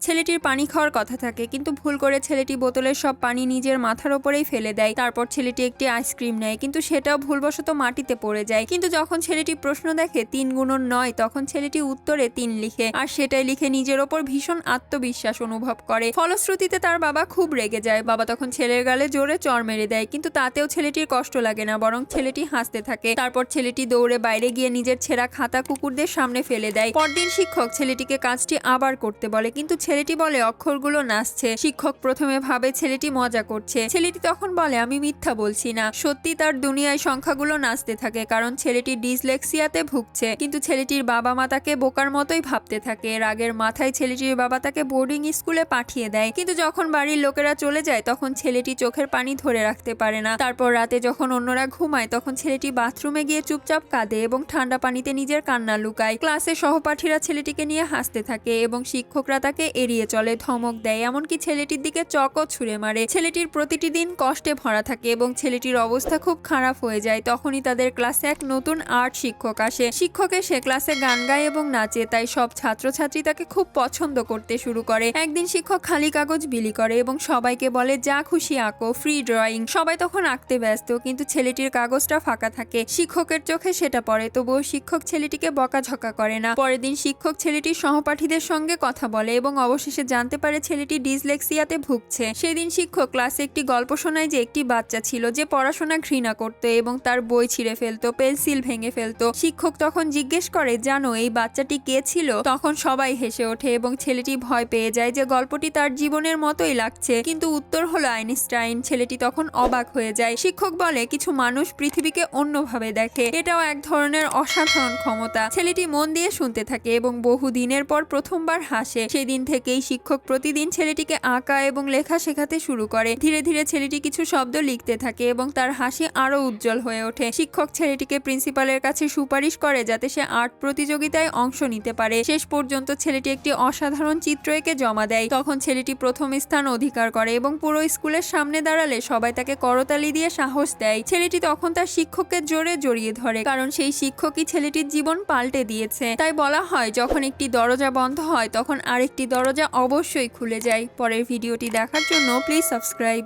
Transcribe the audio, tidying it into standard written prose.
ছেলেটির পানি খাওয়ার কথা থাকে, কিন্তু ভুল করে ছেলেটি বোতলের সব পানি নিজের মাথার ওপরেই ফেলে দেয়। তারপর ছেলেটি একটি আইসক্রিম নেয়, কিন্তু সেটাও ভুলবশত মাটিতে পড়ে যায়। কিন্তু যখন ছেলেটি প্রশ্ন দেখে 3 গুণন 9, তখন ছেলেটি উত্তরে 3 লিখে, আর সেটাই লিখে নিজের ওপর ভীষণ আত্মবিশ্বাস অনুভব করে। ফলশ্রুতিতে তার বাবা খুব রেগে যায়। বাবা তখন ছেলের গালে জোরে চড় মেরে দেয়, কিন্তু তাতেও ছেলেটির কষ্ট লাগে না, বরং ছেলেটি হাসতে থাকে। তারপর ছেলেটি দৌড়ে বাইরে গিয়ে নিজের ছেঁড়া খাতা কুকুরদের সামনে ফেলে দেয়। পরদিন শিক্ষক ছেলেটিকে কাজটি আবার করতে বলে, কিন্তু ছেলেটি বলে অক্ষরগুলো নাচছে। শিক্ষক প্রথমে ভাবে ছেলেটি মজা করছে। ছেলেটি তখন বলে, আমি মিথ্যা বলছি না, সত্যি তার দুনিয়ায় সংখ্যাগুলো নাচতে থাকে, কারণ ছেলেটি ডিসলেক্সিয়াতে ভুগছে। কিন্তু ছেলেটির বাবা মা তাকে বোকার মতোই ভাবতে থাকে। রাগের মাথায় ছেলেটির বাবা তাকে বোর্ডিং স্কুলে পাঠিয়ে দেয়। কিন্তু যখন বাড়ির লোকেরা চলে যায়, তখন ছেলেটি চোখের পানি ধরে রাখতে পারে না। তারপর রাতে যখন অন্যরা ঘুমায়, তখন ছেলেটি বাথরুমে গিয়ে চুপচাপ কাঁদে এবং ঠান্ডা পানিতে নিজের কান্না লুকায়। ক্লাসে সহপাঠীরা ছেলেটিকে নিয়ে হাসতে থাকে এবং শিক্ষকরা তাকে এড়িয়ে চলে, ধমক দেয়, এমনকি ছেলেটির দিকে চকও ছুঁড়ে মারে। ছেলেটির প্রতিটি দিন কষ্টে ভরা থাকে এবং ছেলেটির অবস্থা খুব খারাপ হয়ে যায়। তখনই তাদের ক্লাসে এক নতুন আর্ট শিক্ষক আসে। শিক্ষক এসে ক্লাসে গান গায় এবং নাচে, তাই সব ছাত্রছাত্রী তাকে খুব পছন্দ করতে শুরু করে। একদিন শিক্ষক খালি কাগজ বিলি করে এবং সবাইকে বলে, যা খুশি আঁকো, ফ্রি ড্রয়িং। সবাই তখন আঁকতে ব্যস্ত, কিন্তু ছেলেটির কাগজটা ফাঁকা থাকে। শিক্ষকের চোখে সেটা পড়ে, তবুও শিক্ষক ছেলেটিকে বকাঝকা করে না। পরের দিন শিক্ষক ছেলেটির সহপাঠীদের সঙ্গে কথা বলে এবং অবশেষে জানতে পারে ছেলেটি ডিসলেক্সিয়াতে ভুগছে। সেদিন শিক্ষক ক্লাসে একটি গল্প শোনায় যে একটি বাচ্চা ছিল যে পড়াশোনা ঘৃণা করত এবং তার বই ছিঁড়ে ফেলতো, পেন্সিল ভেঙে ফেলতো। শিক্ষক তখন জিজ্ঞেস করে, জানো এই বাচ্চাটি কে ছিল? তখন সবাই হেসে ওঠে এবং ছেলেটি ভয় পেয়ে যায় যে গল্পটি তার জীবনের মতোই লাগছে, কিন্তু উত্তর হলো আইনস্টাইন। ছেলেটি তখন অবাক হয়ে যায়। শিক্ষক বলে, কিছু মানুষ পৃথিবীকে অন্যভাবে দেখে, এটাও এক ধরনের অসাধারণ ক্ষমতা। ছেলেটি মন দিয়ে শুনতে থাকে এবং বহু দিনের পর প্রথমবার হাসে। সেদিন থেকেই শিক্ষক প্রতিদিন ছেলেটিকে আঁকা এবং লেখা শেখাতে শুরু করে। ধীরে ধীরে ছেলেটি কিছু শব্দ লিখতে থাকে এবং তার হাসি আরো উজ্জ্বল হয়ে ওঠে। শিক্ষক ছেলেটিকে প্রিন্সিপালের কাছে সুপারিশ করে যাতে সে আর্ট প্রতিযোগিতায় অংশ নিতে পারে। শেষ পর্যন্ত ছেলেটি একটি অসাধারণ চিত্র এঁকে জমা দেয়। তখন ছেলেটি প্রথম স্থান অধিকার করে এবং পুরো স্কুলের সামনে দাঁড়ালে সবাই তাকে করতালি দিয়ে সাহস দেয়। ছেলেটি তখন তার শিক্ষককে জোরে জড়িয়ে ধরে, কারণ সেই শিক্ষকই ছেলেটির জীবন পাল্টে দিয়েছে। তাই বলা হয়, যখন একটি দরজা বন্ধ হয় তখন আরেকটি দরজা অবশ্যই খুলে যায়। পরের ভিডিওটি দেখার জন্য প্লিজ সাবস্ক্রাইব।